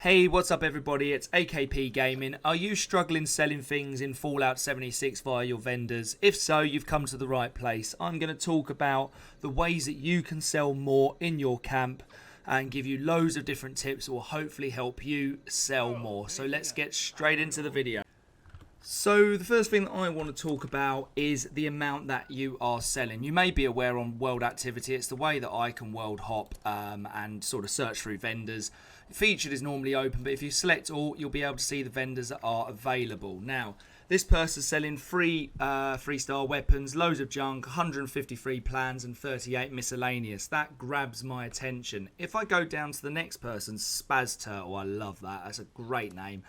Hey, what's up everybody? It's AKP Gaming. Are you struggling selling things in Fallout 76 via your vendors? If so, you've come to the right place. I'm going to talk about the ways that you can sell more in your camp and give you loads of different tips that will hopefully help you sell more. So let's get straight into the video. So the first thing that I want to talk about is the amount that you are selling. You may be aware on World Activity, it's the way that I can world hop and sort of search through vendors. Featured is normally open, but if you select all, you'll be able to see the vendors that are available. Now, this person's selling three-star weapons, loads of junk, 153 plans and 38 miscellaneous. That grabs my attention. If I go down to the next person, Spaz Turtle, I love that. That's a great name.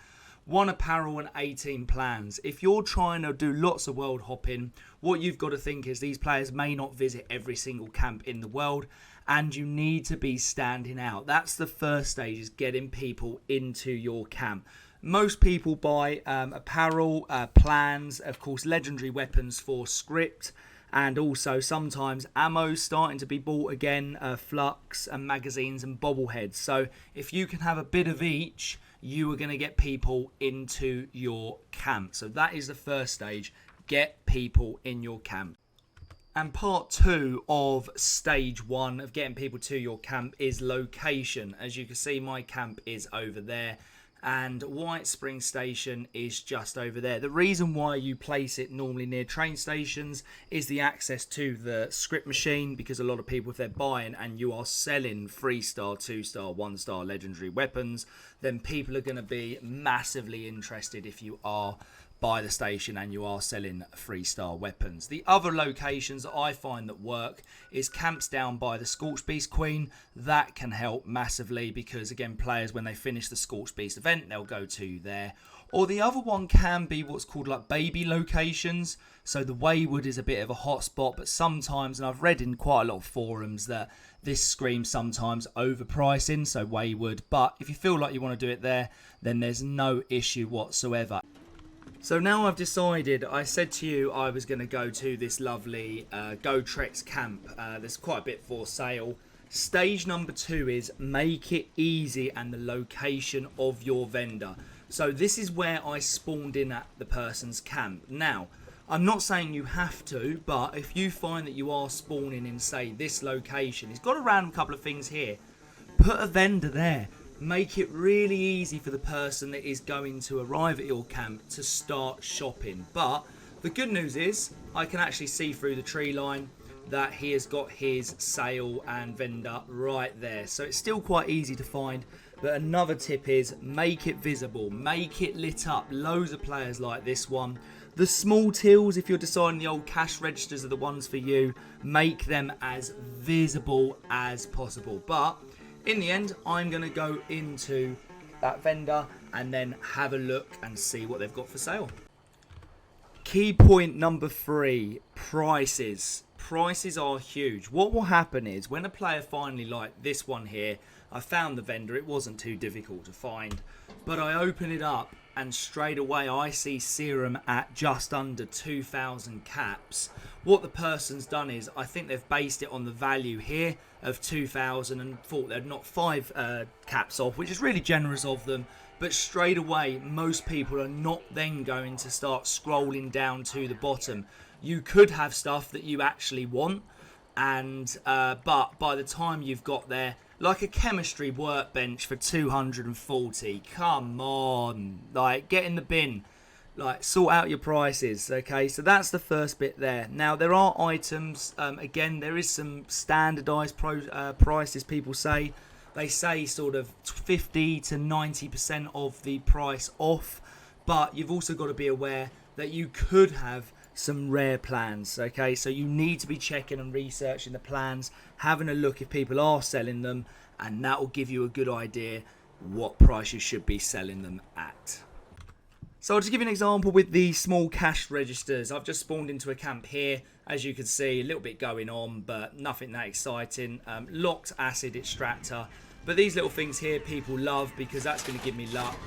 1 apparel and 18 plans. If you're trying to do lots of world hopping, what you've got to think is these players may not visit every single camp in the world, and you need to be standing out. That's the first stage, is getting people into your camp. Most people buy apparel, plans, of course legendary weapons for script, and also sometimes ammo starting to be bought again, flux and magazines and bobbleheads. So if you can have a bit of each, you are going to get people into your camp. So that is the first stage, get people in your camp. And part 2 of stage 1 of getting people to your camp is location. As you can see, my camp is over there and White Spring Station is just over there. The reason why you place it normally near train stations is the access to the script machine, because a lot of people, if they're buying and you are selling 3-star, 2-star, 1-star legendary weapons, then people are going to be massively interested if you are by the station and you are selling 3-star weapons. The other locations that I find that work is camps down by the Scorched Beast Queen. That can help massively because, again, players, when they finish the Scorched Beast event, they'll go to there. Or the other one can be what's called like baby locations. So the Wayward is a bit of a hot spot, but sometimes, and I've read in quite a lot of forums that this screams sometimes overpricing, so Wayward. But if you feel like you want to do it there, then there's no issue whatsoever. So now I've decided, I said to you I was going to go to this lovely Go Trex camp. There's quite a bit for sale. Stage number 2 is make it easy and the location of your vendor. So this is where I spawned in at the person's camp. Now, I'm not saying you have to, but if you find that you are spawning in, say, this location, it's got a random couple of things here. Put a vendor there. Make it really easy for the person that is going to arrive at your camp to start shopping. But the good news is I can actually see through the tree line that he has got his sale and vendor right there. So it's still quite easy to find. But another tip is make it visible, make it lit up. Loads of players like this one. The small tills, if you're deciding the old cash registers are the ones for you, make them as visible as possible. But in the end, I'm going to go into that vendor and then have a look and see what they've got for sale. Key point number 3, prices. Prices are huge. What will happen is when a player finally, like this one here, I found the vendor, it wasn't too difficult to find, but I open it up and straight away I see serum at just under 2,000 caps. What the person's done is, I think they've based it on the value here of 2,000 and thought they'd knock 5 caps off, which is really generous of them. But straight away, most people are not then going to start scrolling down to the bottom. You could have stuff that you actually want, and but by the time you've got there, like a chemistry workbench for 240, come on, like get in the bin, like sort out your prices. Okay, so that's the first bit there. Now there are items, again there is some standardized prices. People say, they say sort of 50 to 90% of the price off, but you've also got to be aware that you could have some rare plans. Okay, so you need to be checking and researching the plans, having a look if people are selling them, and that will give you a good idea what price you should be selling them at. So I'll just give you an example with the small cash registers. I've just spawned into a camp here. As you can see, a little bit going on, but nothing that exciting. Locked acid extractor. But these little things here people love because that's going to give me luck.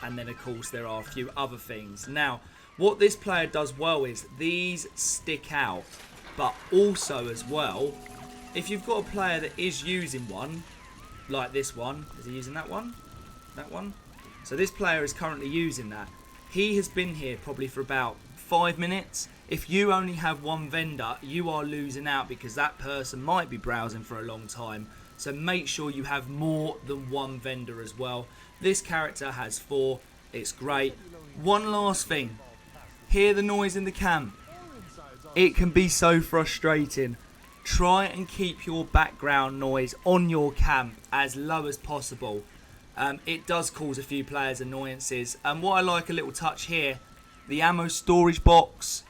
And then of course there are a few other things. Now, what this player does well is these stick out, but also as well, if you've got a player that is using one, like this one, is he using that one? that one. So this player is currently using that. He has been here probably for about 5 minutes. If you only have one vendor, you are losing out because that person might be browsing for a long time. So make sure you have more than one vendor as well. This character has 4. It's great. One last thing. Hear the noise in the cam. It can be so frustrating. Try and keep your background noise on your cam as low as possible. It does cause a few players annoyances. And what I like a little touch here, the ammo storage box.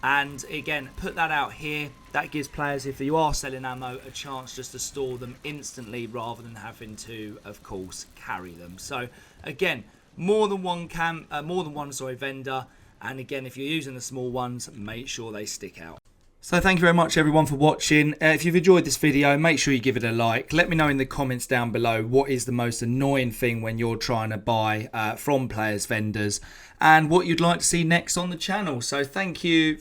And again, put that out here. That gives players, if you are selling ammo, a chance just to store them instantly rather than having to, of course, carry them. So again, more than one vendor. And again, if you're using the small ones, make sure they stick out. So thank you very much everyone for watching. If you've enjoyed this video, make sure you give it a like. Let me know in the comments down below what is the most annoying thing when you're trying to buy from players' vendors and what you'd like to see next on the channel. So thank you.